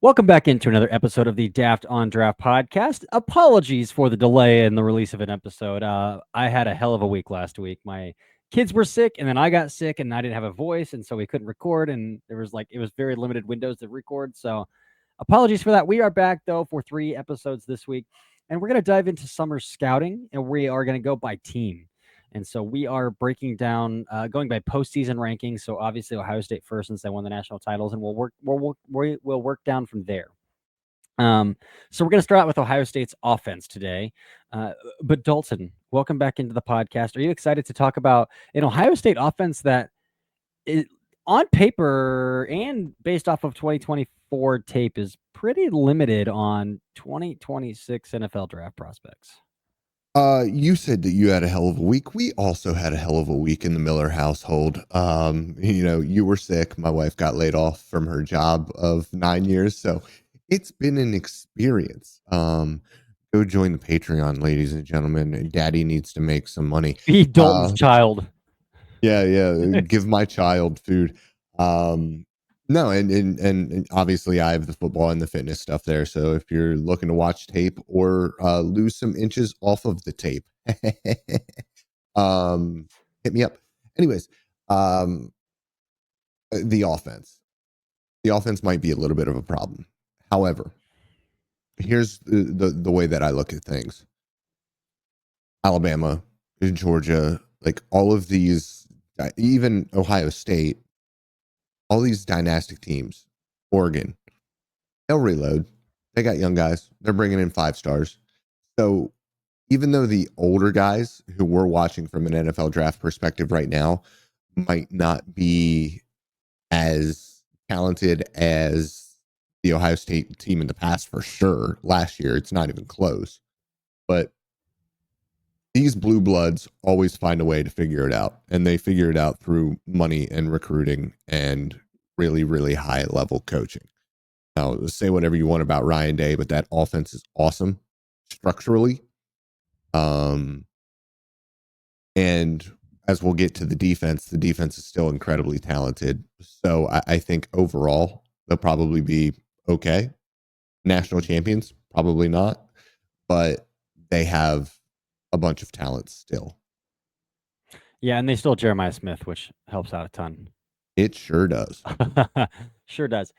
Welcome back into another episode of the Daft on Draft podcast. Apologies for the delay in the release of an episode. I had a hell of a week last week. My kids were sick, and then I got sick, and I didn't have a voice, and so we couldn't record. And it was very limited windows to record. So, apologies for that. We are back though for 3 episodes this week, and we're gonna dive into summer scouting, and we are gonna go by team. And so we are breaking down, going by postseason rankings. So obviously Ohio State first, since they won the national titles, and we'll work down from there. So we're going to start out with Ohio State's offense today. But Dalton, welcome back into the podcast. Are you excited to talk about an Ohio State offense that is, on paper and based off of 2024 tape, is pretty limited on 2026 NFL draft prospects? You said that you had a hell of a week. We also had a hell of a week in the Miller household. You were sick. My wife got laid off from her job of 9 years, so it's been an experience. Go join the Patreon, ladies and gentlemen. Daddy needs to make some money. Feed Dalton's child. Yeah. Give my child food. No, and obviously I have the football and the fitness stuff there. So if you're looking to watch tape or lose some inches off of the tape, hit me up. Anyways, the offense. The offense might be a little bit of a problem. However, here's the way that I look at things. Alabama, Georgia, like all of these, even Ohio State, all these dynastic teams, Oregon, they'll reload. They got young guys. They're bringing in 5 stars. So even though the older guys who we're watching from an NFL draft perspective right now might not be as talented as the Ohio State team in the past, for sure. Last year, it's not even close. But these blue bloods always find a way to figure it out, and they figure it out through money and recruiting and really, really high level coaching. Now, say whatever you want about Ryan Day, but that offense is awesome structurally. And as we'll get to the defense is still incredibly talented. So I think overall they'll probably be okay. National champions, probably not, but they have a bunch of talent still. Yeah, and they still Jeremiah Smith, which helps out a ton. It sure does. Sure does.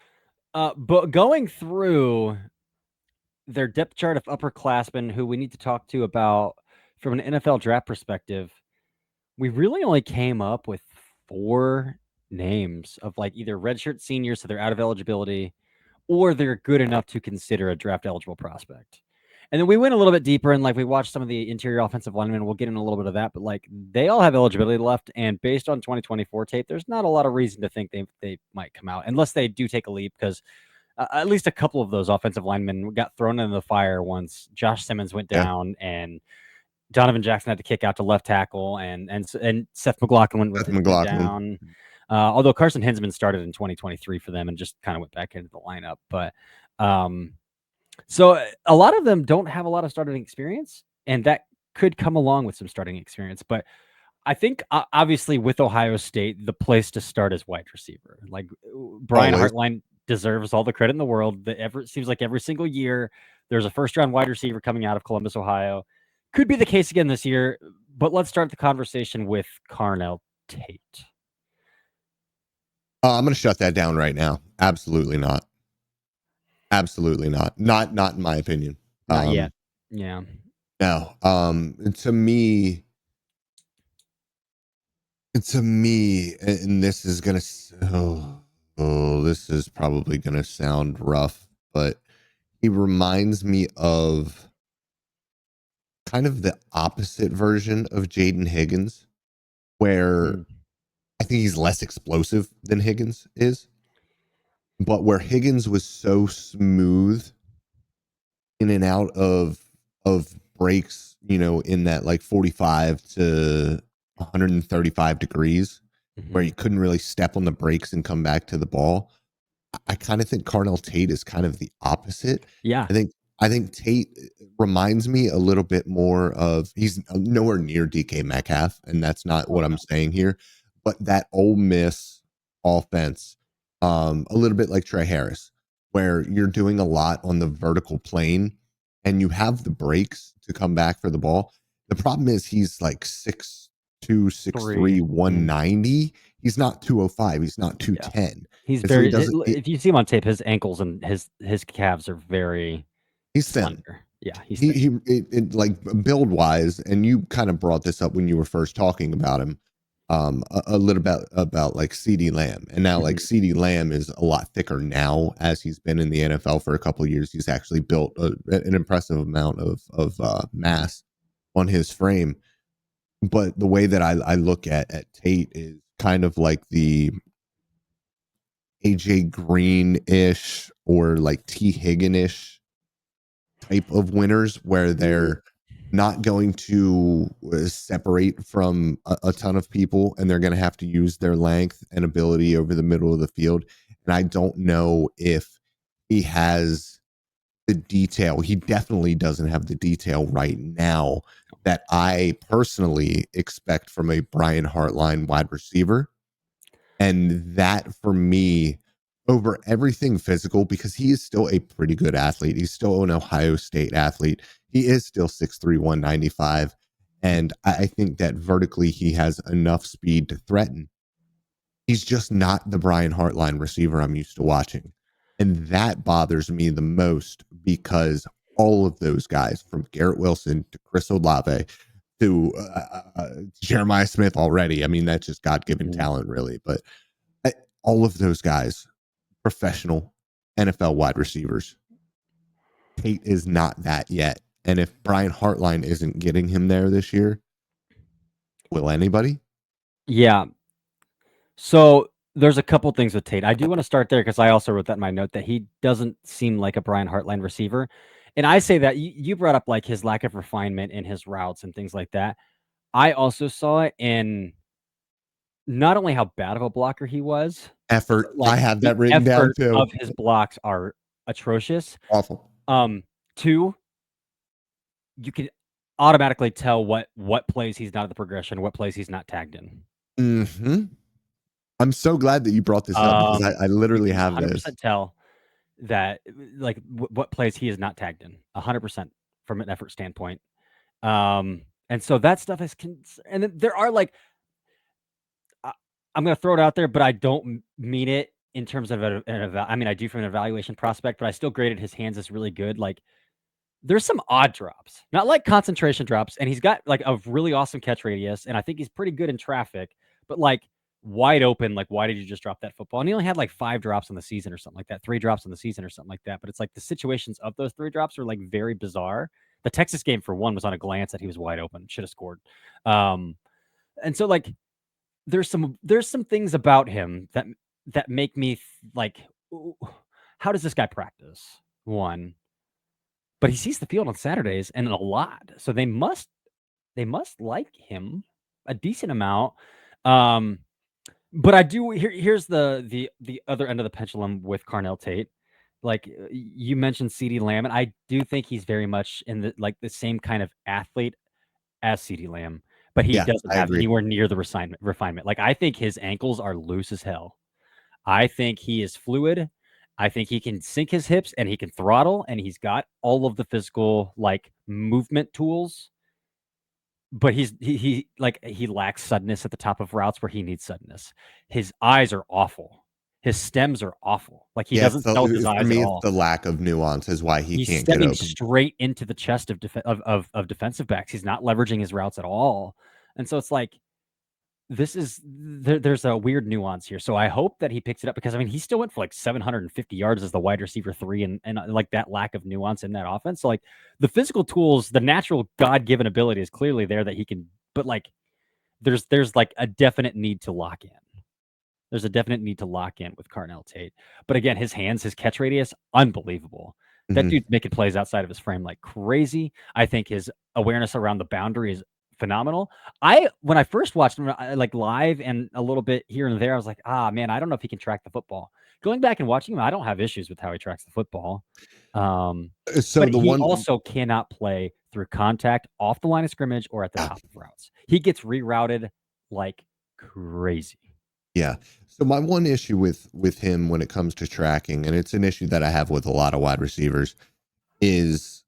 But going through their depth chart of upperclassmen who we need to talk to about from an NFL draft perspective, we really only came up with 4 names of like either redshirt seniors, so they're out of eligibility, or they're good enough to consider a draft eligible prospect. And then we went a little bit deeper and like we watched some of the interior offensive linemen. We'll get in a little bit of that, but like they all have eligibility left. And based on 2024 tape, there's not a lot of reason to think they might come out unless they do take a leap, because at least a couple of those offensive linemen got thrown into the fire once Josh Simmons went down and Donovan Jackson had to kick out to left tackle, and Seth McLaughlin went down. Although Carson Hinsman started in 2023 for them and just kind of went back into the lineup. But so a lot of them don't have a lot of starting experience, and that could come along with some starting experience. But I think obviously with Ohio State, the place to start is wide receiver. Like Brian Hartline deserves all the credit in the world. It seems like every single year there's a first-round wide receiver coming out of Columbus, Ohio. Could be the case again this year, but let's start the conversation with Carnell Tate. I'm going to shut that down right now. Absolutely not. Absolutely not. Not in my opinion. Not yet. Yeah. No. To me, and this is going to, this is probably going to sound rough, but he reminds me of kind of the opposite version of Jaden Higgins, where I think he's less explosive than Higgins is, but where Higgins was so smooth in and out of breaks, in that like 45 to 135 degrees, where you couldn't really step on the brakes and come back to the ball. I kind of think Carnell Tate is kind of the opposite. Yeah. I think Tate reminds me a little bit more of, he's nowhere near DK Metcalf, and that's not what I'm saying here, but that Ole Miss offense, a little bit like Trey Harris, where you're doing a lot on the vertical plane and you have the breaks to come back for the ball. The problem is he's like 6'2", 6'3", 3. 190. He's not 205. He's not Yeah. 210. He's And so he very doesn't, if you see him on tape, his ankles and his calves are very he's thin. slender. Yeah, he's He, thin. he, it like build wise, and you kind of brought this up when you were first talking about him, a little bit about like CD Lamb, and now like Mhm. CD Lamb is a lot thicker now as he's been in the NFL for a couple of years. He's actually built an impressive amount of mass on his frame. But the way that I look at Tate is kind of like the AJ Green ish or like T Higgin ish type of winners where they're not going to separate from a ton of people and they're going to have to use their length and ability over the middle of the field. And I don't know if he has the detail. He definitely doesn't have the detail right now that I personally expect from a Brian Hartline wide receiver. And that for me, over everything physical, because he is still a pretty good athlete. He's still an Ohio State athlete. He is still 6'3", 195. And I think that vertically he has enough speed to threaten. He's just not the Brian Hartline receiver I'm used to watching. And that bothers me the most because all of those guys, from Garrett Wilson to Chris Olave to Jeremiah Smith already, I mean, that's just God given Mhm. talent, really. But all of those guys, professional NFL wide receivers. Tate is not that yet. And if Brian Hartline isn't getting him there this year, will anybody? Yeah. So there's a couple things with Tate. I do want to start there because I also wrote that in my note that he doesn't seem like a Brian Hartline receiver. And I say that you brought up like his lack of refinement in his routes and things like that. I also saw it in not only how bad of a blocker he was, Effort. but like I have the that written down effort of too. his blocks are atrocious. Awful. Um, Two, you can automatically tell what plays he's not in the progression, what plays he's not tagged in. Hmm. I'm so glad that you brought this up because I You literally can have this. 100% tell that like what plays he is not tagged in 100% from an effort standpoint. And so that stuff is and then there are like I, I'm gonna throw it out there, but I don't mean it in terms of I mean I do from an evaluation prospect, but I still graded his hands as really good. Like there's some odd drops, not like concentration drops, and he's got like a really awesome catch radius, and I think he's pretty good in traffic, but like wide open, like why did you just drop that football? And he only had like 5 drops on the season or something like that, 3 drops on the season or something like that. But it's like the situations of those 3 drops are like very bizarre. The Texas game for one was on a glance that he was wide open, should have scored. Um, and so like there's some things about him that make me like, how does this guy practice? One, but he sees the field on Saturdays and a lot. So they must like him a decent amount. Um, but I do here's the other end of the pendulum with Carnell Tate. Like you mentioned CD Lamb, and I do think he's very much in the same kind of athlete as CD Lamb, but he Yeah, doesn't I have agree. anywhere near the refinement. Like I think his ankles are loose as hell. I think he is fluid. I think he can sink his hips and he can throttle and he's got all of the physical like movement tools, but he like he lacks suddenness at the top of routes where he needs suddenness. His eyes are awful. His stems are awful. Like he Yeah, it's doesn't sell with his for eyes at me, it's all. the lack of nuance is why he He's can't get stemming open. straight into the chest of of defensive backs. He's not leveraging his routes at all. And so it's like there's a weird nuance here. So I hope that he picks it up because I mean he still went for like 750 yards as the wide receiver 3 and like that lack of nuance in that offense. So like the physical tools, the natural God-given ability is clearly there that he can, but like there's like a definite need to lock in. There's a definite need to lock in with Carnell Tate. But again, his hands, his catch radius, unbelievable. That Hmm. dude's making plays outside of his frame like crazy. I think his awareness around the boundary is phenomenal. When I first watched him like live and a little bit here and there, I was like, ah man, I don't know if he can track the football. Going back and watching him, I don't have issues with how he tracks the football. Um, So but the he one, also cannot play through contact off the line of scrimmage or at the yeah, top of routes. He gets rerouted like crazy. Yeah. So my one issue with him when it comes to tracking, and it's an issue that I have with a lot of wide receivers, is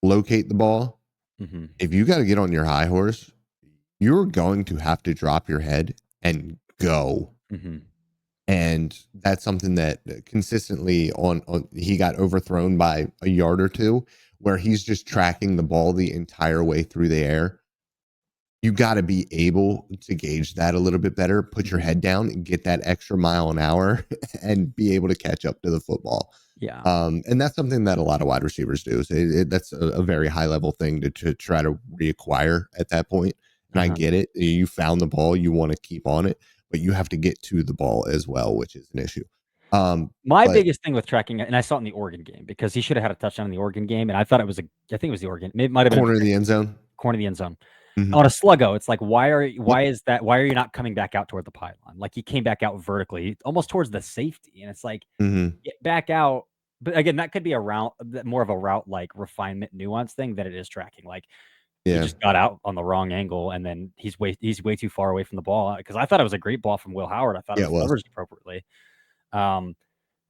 locate the ball. Mm-hmm. If you got to get on your high horse, you're going to have to drop your head and go. Mm-hmm. And that's something that consistently on he got overthrown by a yard or two, where he's just tracking the ball the entire way through the air. You got to be able to gauge that a little bit better, put your Mm-hmm. head down and get that extra mile an hour and be able to catch up to the football. Yeah. And that's something that a lot of wide receivers do. So that's a very high level thing to try to reacquire at that point. And I Uh-huh. get it. You found the ball, you want to keep on it, but you have to get to the ball as well, which is an issue. My But biggest thing with tracking, and I saw it in the Oregon game because he should have had a touchdown in the Oregon game, and I thought it was I think it was the Oregon. Maybe it might have been corner of the end zone. corner of the end zone. Mhm. On a sluggo, it's like Yep. why are you not coming back out toward the pylon? Like he came back out vertically, almost towards the safety, and it's like Hmm. get back out. But again, that could be a route, more of a route like refinement nuance thing than it is tracking. Like he Yeah. just got out on the wrong angle, and then he's way too far away from the ball. Because I thought it was a great ball from Will Howard. I thought it Yeah, it was was. leveraged appropriately. Um,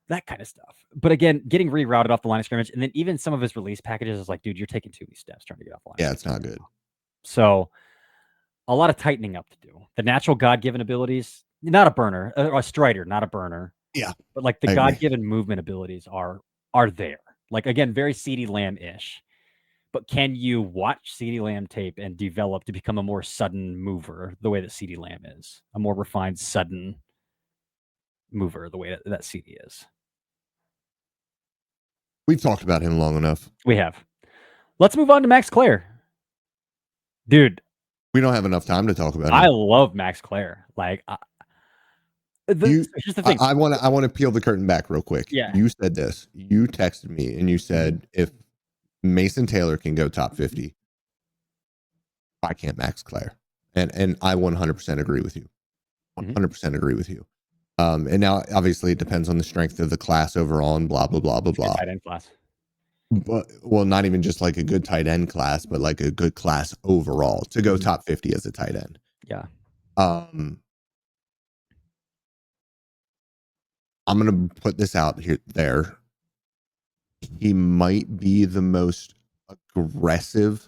that kind of stuff. But again, getting rerouted off the line of scrimmage, and then even some of his release packages is like, dude, you're taking too many steps trying to get off the line of Yeah, it's scrimmage not right good. now. So a lot of tightening up to do. The natural God given abilities, not a burner, or a strider, not a burner, Yeah, but like the I God agree. given movement abilities are there. Like again, very CeeDee Lamb ish. But can you watch CeeDee Lamb tape and develop to become a more sudden mover the way that CeeDee Lamb is? A more refined, sudden mover the way that CeeDee is. We've talked about him long enough. We have. Let's move on to Max Klare. Dude, We don't have enough time to talk about I him. love Max Klare. Like, so You, here's the thing. I want to peel the curtain back real quick. Yeah. You said this. You texted me and you Mhm. said if Mason Taylor can go top 50, why can't Max Klare? And I 100% agree with you. Mhm. 100% agree with you. And now obviously it depends on the strength of the class overall and blah blah blah blah It's a good blah. tight end class. But well, not even just like a good tight end class, but like a good class overall to go Mhm. top 50 as a tight end. Yeah. Um, I'm gonna put this out here there. He might be the most aggressive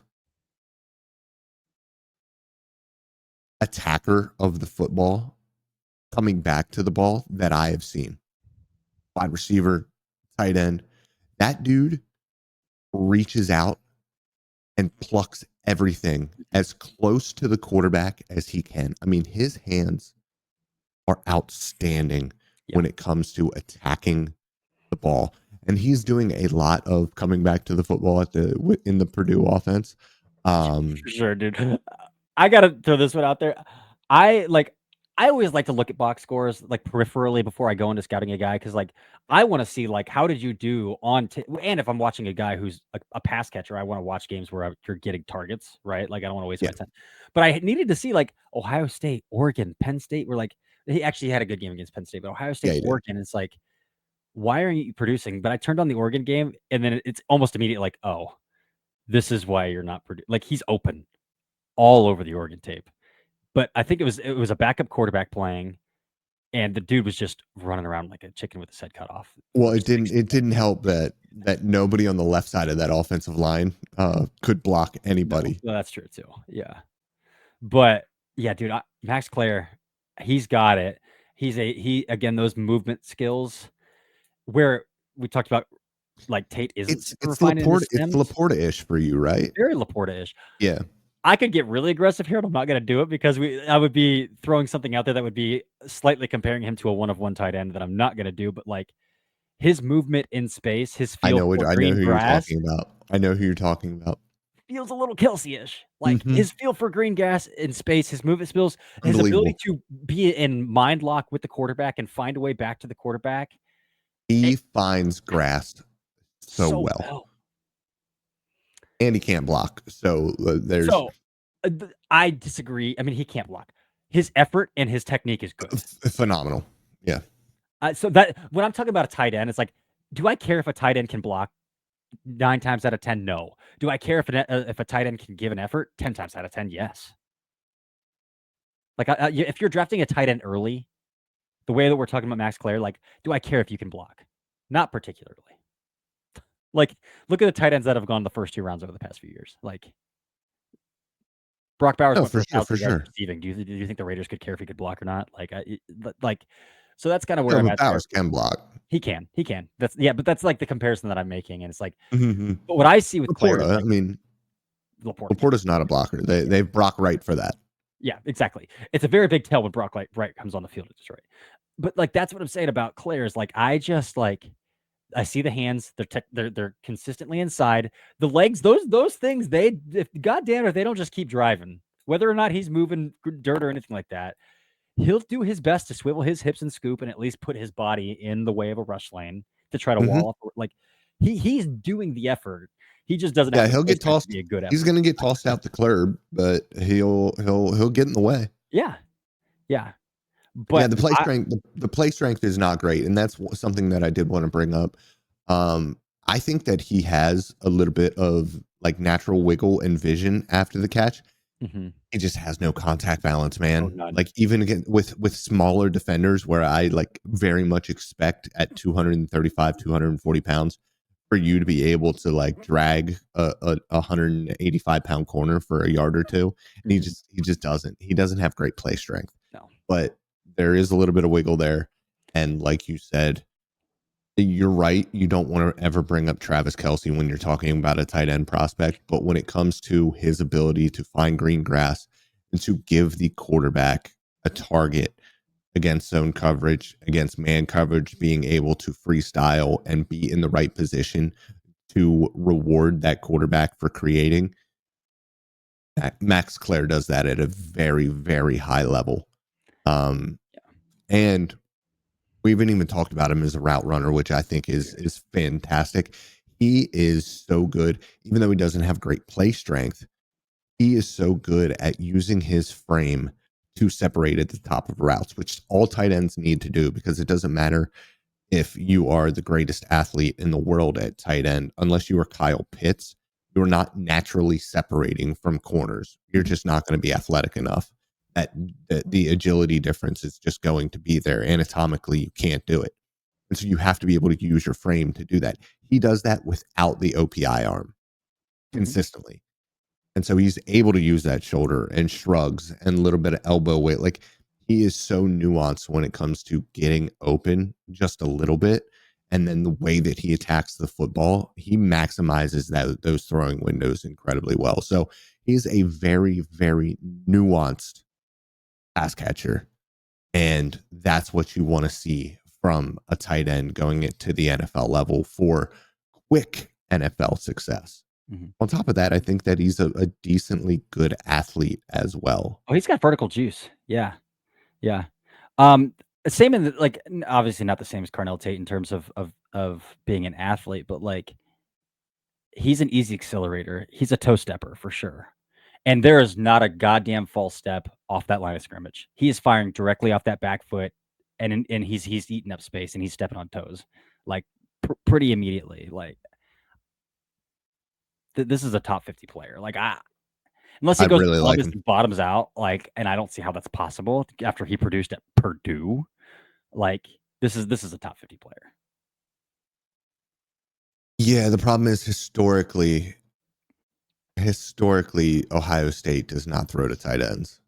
attacker of the football coming back to the ball that I have seen. Wide receiver, tight end. That dude reaches out and plucks everything as close to the quarterback as he can. I mean, his hands are outstanding Yeah. when it comes to attacking the ball. And he's doing a lot of coming back to the football at the in the Purdue offense. For sure, dude. I gotta throw this one out there. I like. I always like to look at box scores like peripherally before I go into scouting a guy because like I want to see like how did you do on and if I'm watching a guy who's a pass catcher, I want to watch games where you're getting targets, right? Like I don't want to waste Yeah, my time. But I needed to see like Ohio State, Oregon, Penn State. Were like he actually had a good game against Penn State, but Ohio yeah, State, he did. Oregon. It's like why are you producing? But I turned on the Oregon game and then it's almost immediate like oh this is why you're not producing. Like he's open all over the Oregon tape. But I think it was a backup quarterback playing, and the dude was just running around like a chicken with his head cut off Well, for 60 it didn't seconds. help that nobody on the left side of that offensive line could block No, anybody. no, that's true too. Yeah, but yeah, dude, Max Klare, he's got it. He again those movement skills where we talked about like Tate isn't super refined in his It's stems. Laporta-ish for you, right? Very Laporta-ish. Yeah. I could get really aggressive here, and I'm not going to do it because I would be throwing something out there that would be slightly comparing him to a one of one tight end that I'm not going to do. But like his movement in space, his feel for I know green who you're grass talking about. I know who you're talking about. feels a little Kelsey-ish. Like Hmm. his feel for green grass in space, his movement skills, his ability Unbelievable. to be in mind lock with the quarterback and find a way back to the quarterback. He It, finds grass so so well, well. and he can't block. So there's So I disagree. I mean, he can't block. His effort and his technique is good. phenomenal. Yeah. So that when I'm talking about a tight end, it's like, do I care if a tight end can block 9 times out of 10? No. Do I care if if a tight end can give an effort 10 times out of 10? Yes. Like, if you're drafting a tight end early, the way that we're talking about Max Klare, like, do I care if you can block? Not particularly. Like, look at the tight ends that have gone the first 2 rounds over the past few years. Like, Brock Bowers Oh, went for first. sure, How's for the yards sure. receiving? Do you think the Raiders could care if he could block or not? Like, so that's kind of where No, I'm but at there. Bowers can block. He can. But that's like the comparison that I'm making, and it's like, Mm-hmm. but what I see with Klare is Laporta, like I mean, Laporta can. Laporta's not a blocker. They've Brock Wright for that. Yeah, exactly. It's a very big tell when Brock Wright comes on the field at Detroit. But like that's what I'm saying about Klare is like I just like I see the hands. They're consistently inside. The legs, those things. Goddamn if they don't just keep driving, whether or not he's moving dirt or anything like that, he'll do his best to swivel his hips and scoop and at least put his body in the way of a rush lane to try to Mm-hmm. wall up. Like he's doing the effort. He just doesn't have Yeah, the he'll play get strength to tossed. be a good He's effort. going to get tossed out the curb, but he'll get in the way. Yeah, yeah. Yeah, But the play strength is not great, and that's something that I did want to bring up. I think that he has a little bit of like natural wiggle and vision after the catch. Mhm. He just has no contact balance, Oh, man. none. Like even again with smaller defenders, where I like very much expect at 235, 240 pounds for you to be able to like drag a 185-pound corner for a yard or two, and Mhm. he just doesn't. He doesn't have great play strength, No. but there is a little bit of wiggle there. And like you said, you're right. You don't want to ever bring up Travis Kelce when you're talking about a tight end prospect. But when it comes to his ability to find green grass and to give the quarterback a target against zone coverage, against man coverage, being able to freestyle and be in the right position to reward that quarterback for creating, Max Klare does that at a very, very high level. And we haven't even talked about him as a route runner, which I think is fantastic. He is so good, even though he doesn't have great play strength. He is so good at using his frame to separate at the top of routes, which all tight ends need to do because it doesn't matter if you are the greatest athlete in the world at tight end, unless you are Kyle Pitts, you're not naturally separating from corners. You're just not going to be athletic enough. That the agility difference is just going to be there. Anatomically, you can't do it. And so you have to be able to use your frame to do that. He does that without the OPI arm Mhm. consistently. And so he's able to use that shoulder and shrugs and a little bit of elbow weight. Like he is so nuanced when it comes to getting open just a little bit. And then the way that he attacks the football, he maximizes those throwing windows incredibly well. So he's a very, very nuanced pass catcher. And that's what you want to see from a tight end going into the NFL level for quick NFL success. Mhm. On top of that, I think that he's a decently good athlete as well. Oh, he's got vertical juice. Yeah. Yeah. Um, Same in the, like obviously not the same as Carnell Tate in terms of being an athlete, but like he's an easy accelerator. He's a toe stepper for sure. And there is not a goddamn false step off that line of scrimmage. He is firing directly off that back foot, and he's eating up space and he's stepping on toes, like pretty immediately. Like this is a top 50 player. Like unless he I goes really like him. bottoms out, like, and I don't see how that's possible after he produced at Purdue. Like this is a top 50 player. Yeah, the problem is historically, Ohio State does not throw to tight ends.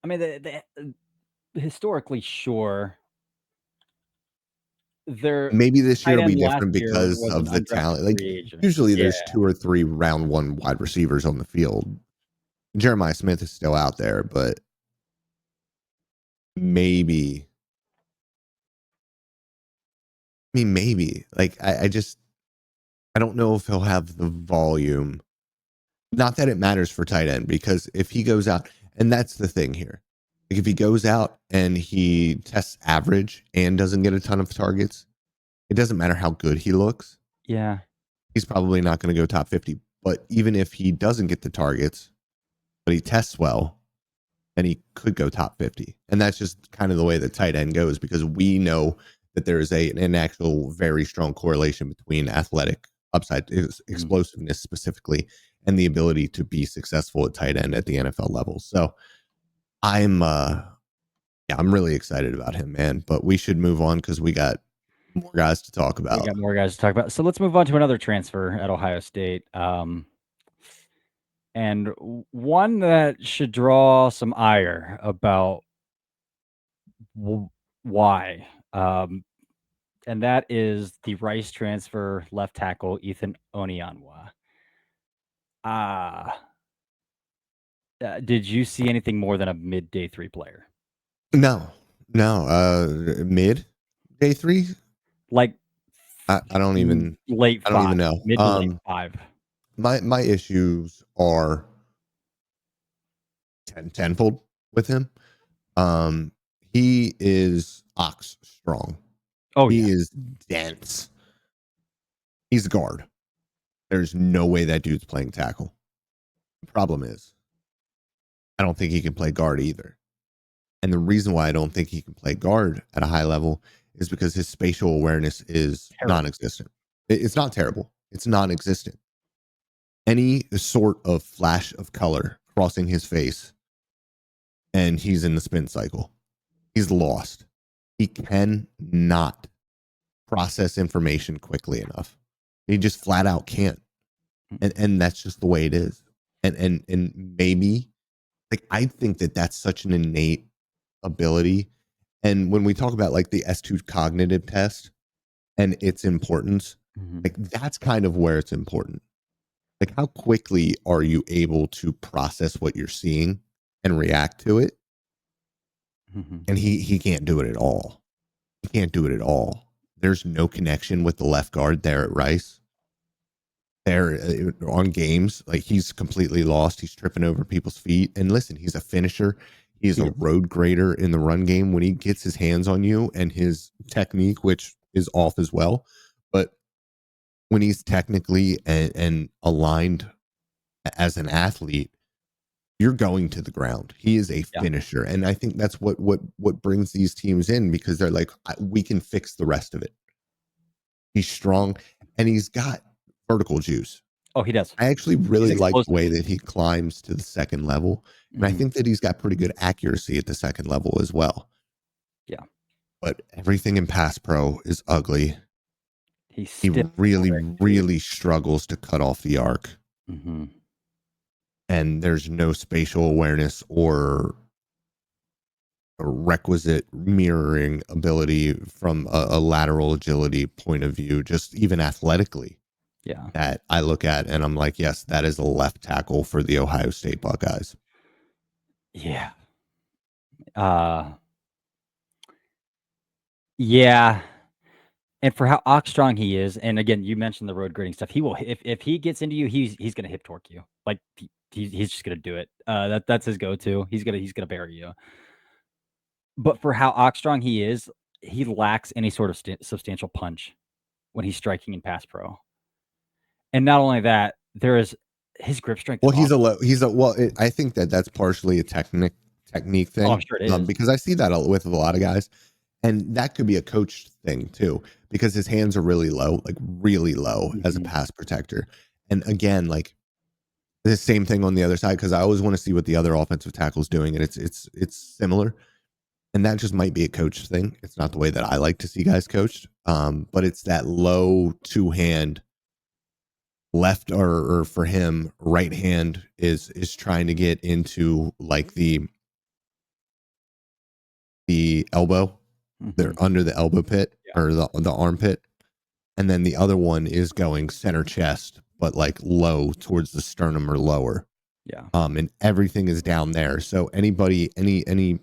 I mean, historically, sure, their Maybe this year tight will be end last different year because was an of the undrafted talent. Like free agent. usually Yeah, there's 2 or 3 round one wide receivers on the field. Jeremiah Smith is still out there, but maybe. I mean, maybe. Like I don't know if he'll have the volume. Not that it matters for tight end, because if he goes out, and that's the thing here. Like if he goes out and he tests average and doesn't get a ton of targets, it doesn't matter how good he looks. yeah. He's probably not going to go top 50. But even if he doesn't get the targets, but he tests well, then he could go top 50. And that's just kind of the way the tight end goes, because we know that there is an actual very strong correlation between athletic upside, Mhm. explosiveness specifically, and the ability to be successful at tight end at the NFL level. So I'm yeah, I'm really excited about him, man. But we should move on because we got more guys to talk We about. got more guys to talk about. So let's move on to another transfer at Ohio State. And one that should draw some ire about why. And that is the Rice transfer left tackle Ethan Onyanwa. Ah, did you see anything more than a mid day 3 player? No, no. Mid day 3. Like I don't even. late I don't 5, even know. mid to late 5. My issues are tenfold with him. Um, he is ox strong. Oh yeah. He is dense. He's a guard. There's no way that dude's playing tackle. The problem is, I don't think he can play guard either. And the reason why I don't think he can play guard at a high level is because his spatial awareness is Terrible. non-existent. It's not terrible. It's non-existent. Any sort of flash of color crossing his face, and he's in the spin cycle. He's lost. He cannot process information quickly enough. He just flat out can't. And that's just the way it is. And maybe, like, I think that that's such an innate ability. And when we talk about like the S2 cognitive test and its importance, like that's kind of where it's important. Like, how quickly are you able to process what you're seeing and react to it? And he can't do it at all. He can't do it at all. There's no connection with the left guard there at Rice. There on games, like, he's completely lost. He's tripping over people's feet. And listen, he's a finisher. He's a road grader in the run game when he gets his hands on you, and his technique, which is off as well. But when he's technically and aligned as an athlete, you're going to the ground. He is a Yeah. finisher. And I think that's what brings these teams in, because they're like, we can fix the rest of it. He's strong and he's got vertical juice. Oh, he does. I actually He's really like the explosive. way that he climbs to the second level. And I think that he's got pretty good accuracy at the second level as well. Yeah. But everything in pass pro is ugly. He's He stiff. really struggles to cut off the arc. And there's no spatial awareness or a requisite mirroring ability from a lateral agility point of view, just even athletically. Yeah. That I look at and I'm like, yes, that is a left tackle for the Ohio State Buckeyes. Yeah. Yeah. And for how ox strong he is, and again, you mentioned the road grading stuff. He will, if he gets into you, he's gonna hip torque you. Like he's just gonna do it. That's his go-to. He's gonna bury you. But for how ox strong he is, he lacks any sort of substantial punch when he's striking in pass pro. And not only that, there is his grip strength. Well, I think that that's partially a technique thing. Oh, I'm sure it is. Because I see that with a lot of guys, and that could be a coach thing too, because his hands are really low, like really low as a pass protector. And again, like, the same thing on the other side, because I always want to see what the other offensive tackle's doing, and it's similar. And that just might be a coach thing. It's not the way that I like to see guys coached. But it's that low two hand left, or for him, right hand is trying to get into like the elbow. They're under the elbow pit, or the armpit. And then the other one is going center chest, but like low towards the sternum or lower. Yeah. And everything is down there. So anybody, any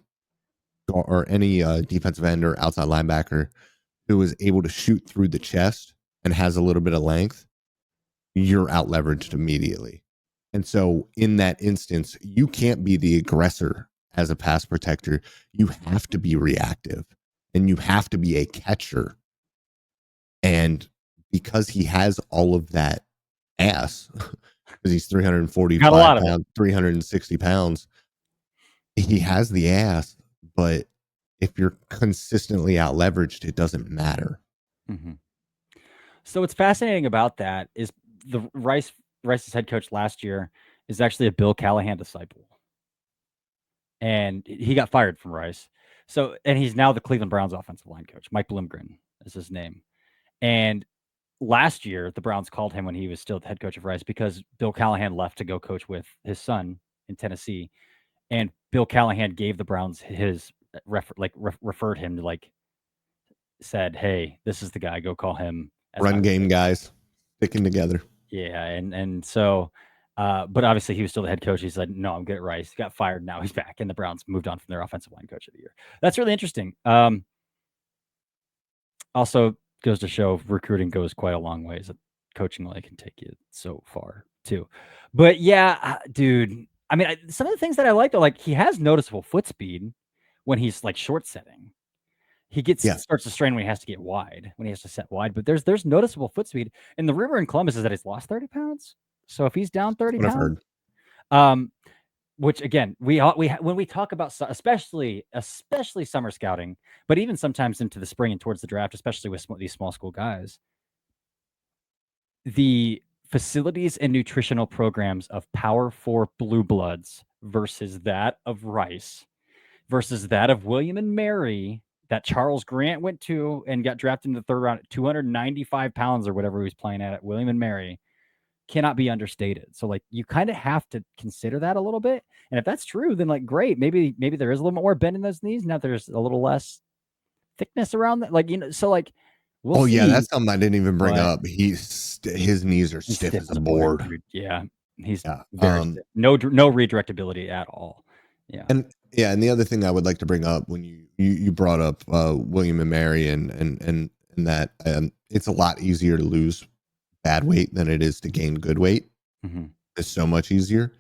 defensive end or outside linebacker who is able to shoot through the chest and has a little bit of length, you're out leveraged immediately. And so in that instance, you can't be the aggressor as a pass protector. You have to be reactive, and you have to be a catcher. And because he has all of that ass, because he's 345 pounds, 360 pounds, he has the ass, but if you're consistently out leveraged, it doesn't matter. So what's fascinating about that is the Rice's head coach last year is actually a Bill Callahan disciple. and he got fired from Rice. So, and he's now the Cleveland Browns offensive line coach. Mike Bloomgren is his name. And last year, the Browns called him when he was still the head coach of Rice because Bill Callahan left to go coach with his son in Tennessee. And Bill Callahan gave the Browns his referred him to said, "Hey, this is the guy. Go call him." As Run game guys sticking together. Yeah, and so, but obviously he was still the head coach. He said, "No, I'm good at Rice." He got fired. Now he's back, and the Browns moved on from their offensive line coach of the year. That's really interesting. Also goes to show recruiting goes quite a long ways. Coaching can take you so far too. But yeah, dude. I mean, some of the things that I like are he has noticeable foot speed when he's short setting. He starts to strain when he has to get wide, when he has to set wide. But there's noticeable foot speed. And the rumor in Columbus is that he's lost 30 pounds. So if he's down 30 That's what pounds, I've heard. which again, when we talk about especially summer scouting, but even sometimes into the spring and towards the draft, especially with these small school guys, the facilities and nutritional programs of Power 4 Blue Bloods versus that of Rice versus that of William and Mary that Charles Grant went to and got drafted in the third round at 295 pounds or whatever he was playing at William and Mary cannot be understated. So you kind of have to consider that a little bit. And if that's true, then great. Maybe there is a little more bend in those knees. Now there's a little less thickness around that. We'll see. Yeah, that's something I didn't even bring up. His knees are stiff as a board. Dude. Yeah. He's very stiff. No redirectability at all. Yeah. And the other thing I would like to bring up when you brought up William and Mary and that it's a lot easier to lose bad weight than it is to gain good weight. Mm-hmm. It's so much easier.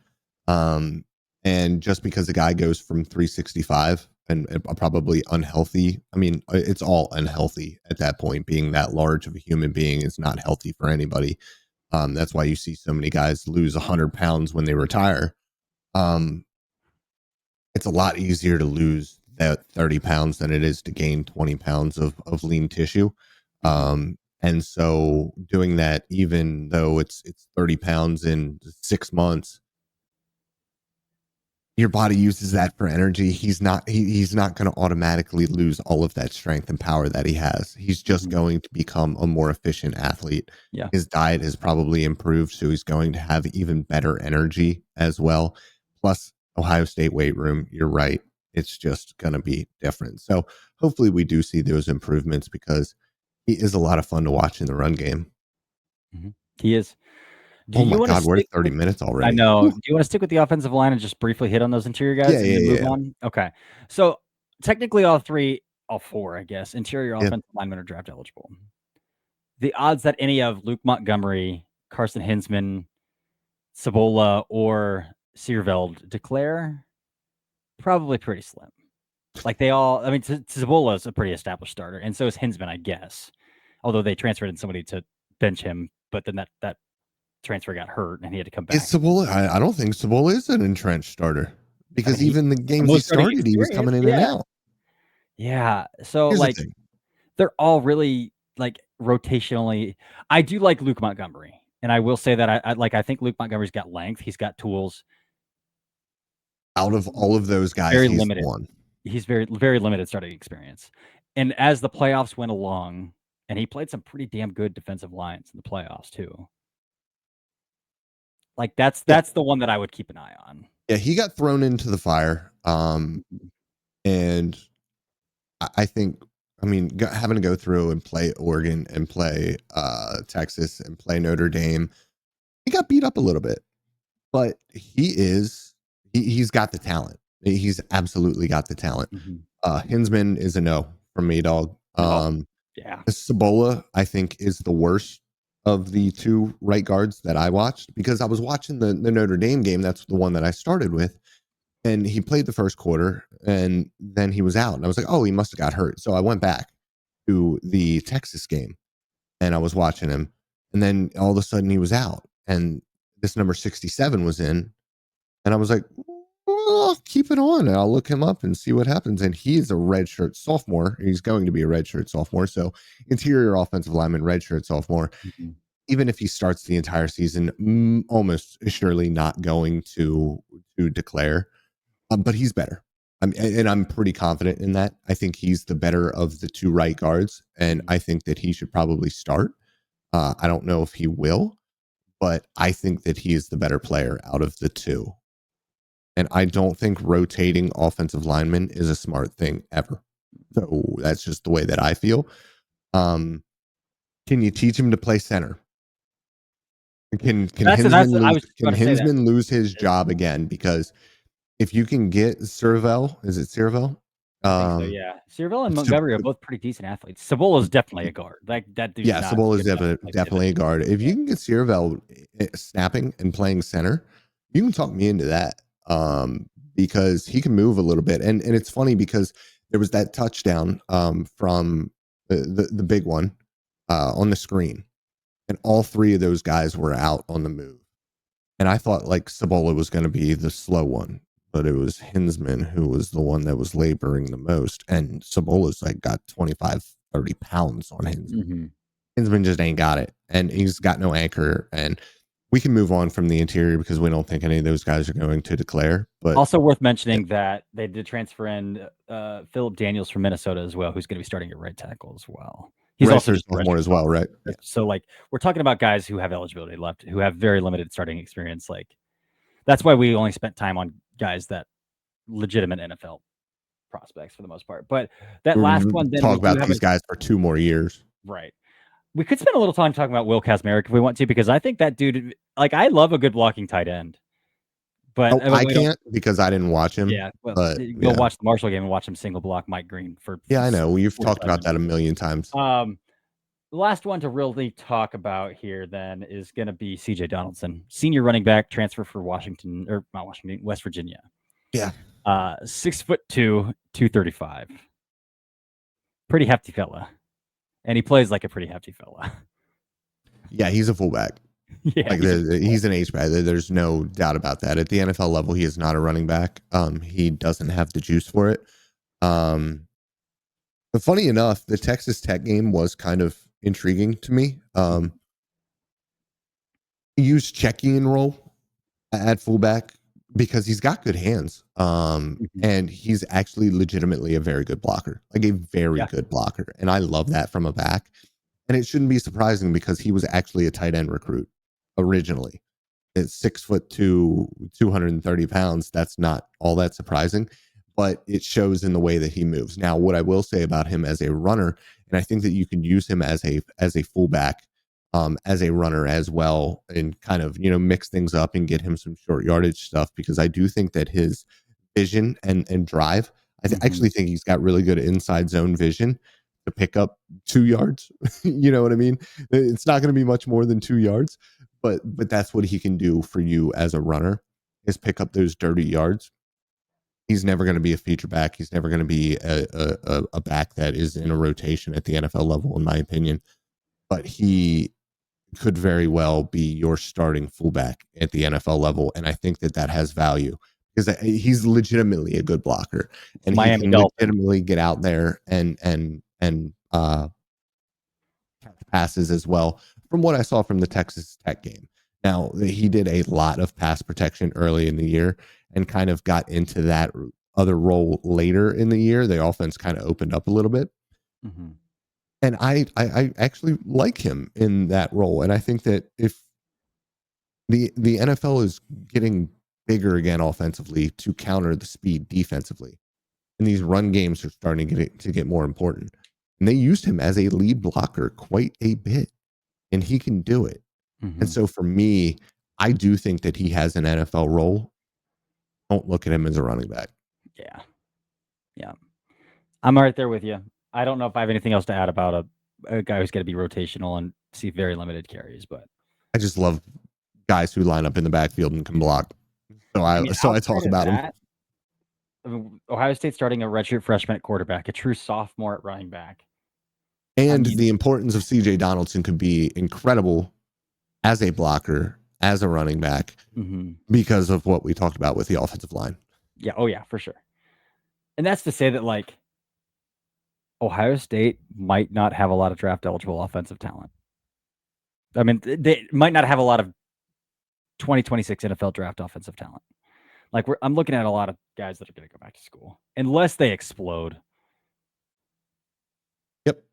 And just because a guy goes from 365 and probably unhealthy, I mean, it's all unhealthy at that point. Being that large of a human being is not healthy for anybody. That's why you see so many guys lose 100 pounds when they retire. It's a lot easier to lose that 30 pounds than it is to gain 20 pounds of lean tissue. And so doing that, even though it's 30 pounds in 6 months, your body uses that for energy. He's not going to automatically lose all of that strength and power that he has. He's just going to become a more efficient athlete. Yeah. His diet has probably improved, so he's going to have even better energy as well. Plus, Ohio State weight room, you're right. It's just going to be different. So hopefully we do see those improvements because he is a lot of fun to watch in the run game. Mm-hmm. He is. Oh my God, we're at 30 minutes already. I know. Do you want to stick with the offensive line and just briefly hit on those interior guys and then move on? Okay. So technically all four, I guess, interior offensive linemen are draft eligible. The odds that any of Luke Montgomery, Carson Hinsman, Cibola, or Searveld declare, probably pretty slim. Cibola is a pretty established starter, and so is Hinsman, I guess. Although they transferred in somebody to bench him, but then that transfer got hurt and he had to come back. Cibola, I don't think Cibola is an entrenched starter because even the games he started, he was coming in and out. Yeah. So they're all really rotationally. I do like Luke Montgomery, and I will say that I think Luke Montgomery's got length. He's got tools. Out of all of those guys, very he's limited. One. He's very, very limited starting experience. And as the playoffs went along, and he played some pretty damn good defensive lines in the playoffs too. That's the one that I would keep an eye on. Yeah, he got thrown into the fire. And I think, having to go through and play Oregon and play Texas and play Notre Dame, he got beat up a little bit. But he's got the talent. He's absolutely got the talent. Hinsman is a no from me, dog. Cibola, I think, is the worst of the two right guards that I watched because I was watching the Notre Dame game. That's the one that I started with. And he played the first quarter and then he was out. And I was like, oh, he must have got hurt. So I went back to the Texas game and I was watching him. And then all of a sudden he was out. And this number 67 was in. And I was like, oh, keep it on. And I'll look him up and see what happens. And he's a redshirt sophomore. He's going to be a redshirt sophomore. So interior offensive lineman, redshirt sophomore. Even if he starts the entire season, almost surely not going to declare. But he's better. And I'm pretty confident in that. I think he's the better of the two right guards, and I think that he should probably start. I don't know if he will, but I think that he is the better player out of the two. And I don't think rotating offensive linemen is a smart thing ever. So that's just the way that I feel. Can you teach him to play center? Can Hinsman I lose? was Can about to say that. Hinsman lose his job again? Because if you can get Cervell, is it Cervell? I think so, yeah. Cervell and Sab- Montgomery are both pretty decent athletes. Sabola's definitely a guard. Like, that dude's yeah, not Sabol is good enough to play definitely a pivot. guard. If Yeah. you can get Cervell snapping and playing center, you can talk me into that. Because he can move a little bit, and it's funny because there was that touchdown from the big one on the screen, and all three of those guys were out on the move. And I thought like Sabola was going to be the slow one, but it was Hinsman who was the one that was laboring the most. And Sabola's like got 25, 30 pounds on Hinsman. Mm-hmm. Hinsman just ain't got it. And he's got no anchor. And we can move on from the interior because we don't think any of those guys are going to declare. But Also worth mentioning that they did transfer in Philip Daniels from Minnesota as well, who's going to be starting at right tackle as well. He's also redshirt just a sophomore redshirt as well, right? Yeah. So, like, we're talking about guys who have eligibility left, who have very limited starting experience. Like, that's why we only spent time on guys that legitimate NFL prospects for the most part. But that We're last going one, to then talk we do about have these guys for 2 more years. right. We could spend a little time talking about Will Kazmarek if we want to, because I think that dude, like, I love a good blocking tight end. But Oh, I we don't. can't because I didn't watch him. Yeah, well, But go yeah. watch the Marshall game and watch him single block Mike Green for Yeah, I know. You've 40 talked about that a touchdowns. million times. The last one to really talk about here then is going to be CJ Donaldson, senior running back, transfer for Washington, or not Washington, West Virginia. Yeah. 6'2", 235. Pretty hefty fella. And he plays like a pretty hefty fella. Yeah, he's a fullback. Yeah, Like he's an H-back. There's no doubt about that. At the NFL level, he is not a running back. He doesn't have the juice for it. But funny enough, the Texas Tech game was kind of intriguing to me. He used Checky and roll at fullback because he's got good hands. And he's actually legitimately a very good blocker, like a very good blocker. And I love that from a back. And it shouldn't be surprising because he was actually a tight end recruit originally. At 6'2", 230 pounds, that's not all that surprising, but it shows in the way that he moves. Now, what I will say about him as a runner, and I think that you can use him as a fullback, as a runner as well, and kind of mix things up and get him some short yardage stuff, because I do think that his vision and drive, actually think he's got really good inside zone vision to pick up 2 yards. You know what I mean? It's not going to be much more than 2 yards, but that's what he can do for you as a runner, is pick up those dirty yards. He's never going to be a feature back. He's never going to be a back that is in a rotation at the NFL level, in my opinion. But he could very well be your starting fullback at the NFL level, and I think that has value because he's legitimately a good blocker, and he Miami can Dolphins. legitimately get out there and catch passes as well, from what I saw from the Texas Tech game. Now, he did a lot of pass protection early in the year and kind of got into that other role later in the year. The offense kind of opened up a little bit. And I actually like him in that role. And I think that if the NFL is getting bigger again offensively to counter the speed defensively, and these run games are starting to get more important. And they used him as a lead blocker quite a bit, and he can do it. And so for me, I do think that he has an NFL role. Don't look at him as a running back. Yeah. I'm right there with you. I don't know if I have anything else to add about a guy who's going to be rotational and see very limited carries, but I just love guys who line up in the backfield and can block. So I talk about him. I mean, Ohio State starting a redshirt freshman at quarterback, a true sophomore at running back. And the importance of CJ Donaldson could be incredible as a blocker, as a running back, because of what we talked about with the offensive line. Yeah. Oh, yeah, for sure. And that's to say that, like, Ohio State might not have a lot of draft eligible offensive talent. I mean, they might not have a lot of 2026 NFL draft offensive talent. Like I'm looking at a lot of guys that are going to go back to school unless they explode. Yep.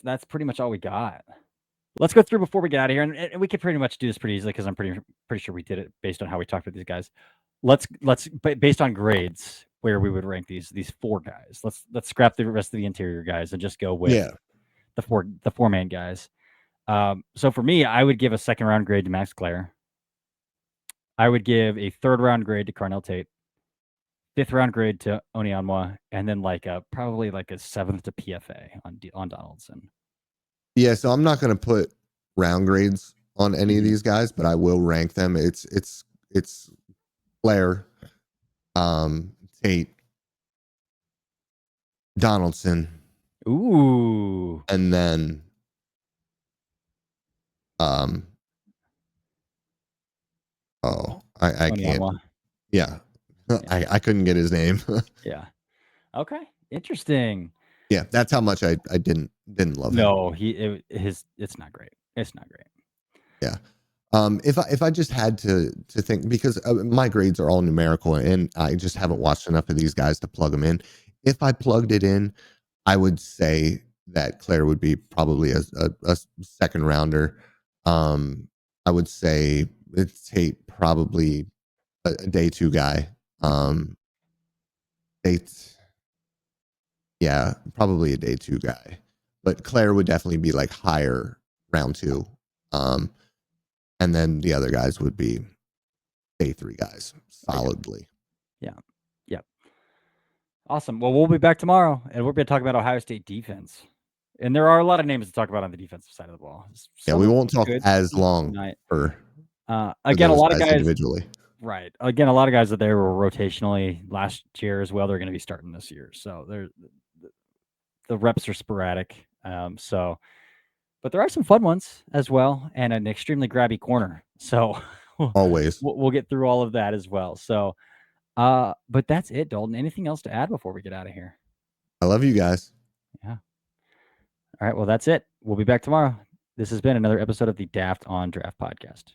That's pretty much all we got. Let's go through before we get out of here, and we could pretty much do this pretty easily because I'm pretty sure we did it based on how we talked with these guys. Let's based on grades where we would rank these 4 guys. Let's scrap the rest of the interior guys and just go with Yeah. the 4 main guys. So for me, I would give a 2nd round grade to Max Klare. I would give a 3rd round grade to Carnell Tate, 5th round grade to Onyanwa, and then probably a 7th to PFA on Donaldson. Yeah, so I'm not going to put round grades on any of these guys, but I will rank them. It's Klare, Tate, Donaldson, Ooh, and then I can't. Onyanwa. Yeah. I couldn't get his name. Yeah. Okay. Interesting. Yeah, that's how much I didn't love him. No, it's not great. It's not great. Yeah. If I just had to think, because my grades are all numerical and I just haven't watched enough of these guys to plug them in. If I plugged it in, I would say that Klare would be probably a 2nd rounder. I would say Tate probably a day 2 guy. Tate, yeah, probably a day 2 guy. But Klare would definitely be higher round 2. And then the other guys would be day 3 guys solidly. Yeah. Yep. Awesome. Well, we'll be back tomorrow, and we're going to talk about Ohio State defense. And there are a lot of names to talk about on the defensive side of the ball. Yeah, we won't talk as long for again, a lot of guys individually. Right. Again, a lot of guys that they were rotationally last year as well. They're going to be starting this year, so the reps are sporadic. But there are some fun ones as well, and an extremely grabby corner. So always we'll get through all of that as well. So, but that's it, Dalton. Anything else to add before we get out of here? I love you guys. Yeah. All right. Well, that's it. We'll be back tomorrow. This has been another episode of the Daft on Draft podcast.